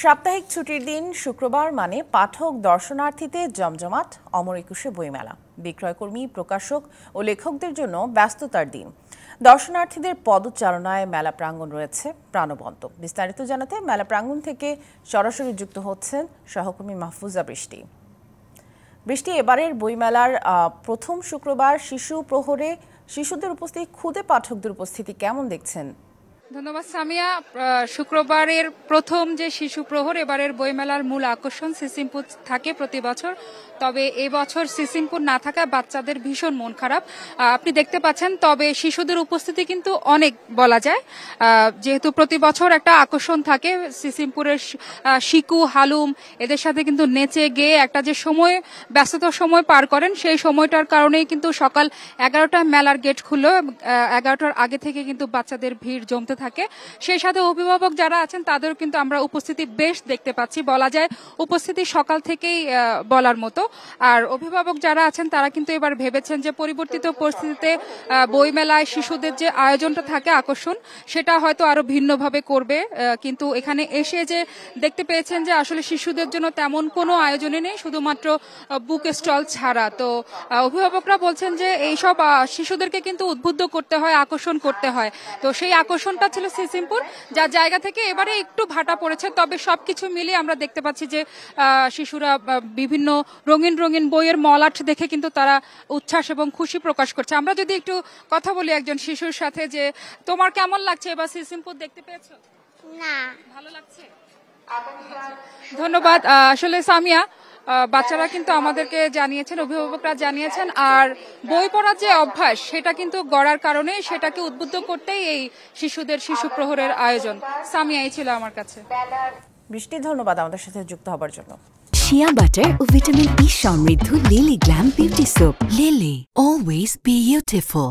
সাপ্তাহিক ছুটির দিন শুক্রবার মানে পাঠক দর্শনার্থীতে জমজমাট অমর একুশে বইমেলা। বিক্রয়কর্মী, প্রকাশক ও লেখকদের জন্য ব্যস্ততার দিন। দর্শনার্থীদের পদচারণায় মেলা প্রাঙ্গণ রয়েছে প্রাণবন্ত। বিস্তারিত জানাতে মেলা প্রাঙ্গণ থেকে সরাসরি যুক্ত হচ্ছেন সহকর্মী মাহফুজা বৃষ্টি। বৃষ্টি, এবারের বইমেলার প্রথম শুক্রবার শিশু প্রহরে শিশুদের উপস্থিতি, ক্ষুদে পাঠকদের উপস্থিতি কেমন দেখছেন? ধন্যবাদ সামিয়া। শুক্রবারের প্রথম যে শিশু প্রহর, এবারের বইমেলার মূল আকর্ষণ সিসিমপুর থাকে প্রতি বছর। তবে এবছর সিসিমপুর না থাকায় বাচ্চাদের ভীষণ মন খারাপ আপনি দেখতে পাচ্ছেন। তবে শিশুদের উপস্থিতি কিন্তু অনেক বলা যায়, যেহেতু প্রতি বছর একটা আকর্ষণ থাকে। সিসিমপুরের শিকু, হালুম এদের সাথে কিন্তু নেচে গেয়ে একটা যে সময়, ব্যস্ততার সময় পার করেন, সেই সময়টার কারণেই কিন্তু সকাল 11টায় মেলার গেট খুললো। 11টার আগে থেকে কিন্তু বাচ্চাদের ভিড় জমতে থাকে। সেই সাথে অভিভাবক যারা আছেন তাদেরও কিন্তু আমরা উপস্থিতি বেশ দেখতে পাচ্ছি, বলা যায় উপস্থিতি সকাল থেকেই বলার মতো। আর অভিভাবক যারা আছেন তারা কিন্তু এবার ভেবেছেন যে পরিবর্তিত পরিস্থিতিতে বইমেলায় শিশুদের যে আয়োজনটা থাকে, আকর্ষণ, সেটা হয়তো আরো ভিন্নভাবে করবে। কিন্তু এখানে এসে যে দেখতে পেয়েছেন যে আসলে শিশুদের জন্য তেমন কোনো আয়োজনই নেই, শুধুমাত্র বুক স্টল ছাড়া। তো অভিভাবকরা বলছেন যে এইসব শিশুদেরকে কিন্তু উদ্বুদ্ধ করতে হয়, আকর্ষণ করতে হয়। তো সেই আকর্ষণটা ছিল সিসিমপুর, যার জায়গা থেকে এবারে একটু ভাটা পড়েছে। তবে সবকিছু মিলিয়ে আমরা দেখতে পাচ্ছি যে শিশুরা বিভিন্ন রঙিন রঙিন বইয়ের মলাট দেখে কিন্তু তারা উচ্ছ্বাস এবং খুশি প্রকাশ করছে। আমরা যদি একটু কথা বলি একজন শিশুর সাথে, যে তোমার কেমন লাগছে এবার সিসিমপুর দেখতে পেয়েছো? না, ভালো লাগছে। ধন্যবাদ। আসলে সামিয়া, বাচ্চারা কিন্তু আমাদেরকে জানিয়েছেন, অভিভাবকরা জানিয়েছেন, আর বই পড়ার যে অভ্যাস সেটা কিন্তু গড়ার কারণে সেটাকে উদ্বুদ্ধ করতেই এই শিশুদের শিশু প্রহরের আয়োজন। সামিয়া, এই ছিল আমার কাছে। বৃষ্টি, ধন্যবাদ আমাদের সাথে যুক্ত হবার জন্য। শিয়া বাটার ও ভিটামিন ই সমৃদ্ধ lily glam beauty soap. Lily, always beautiful.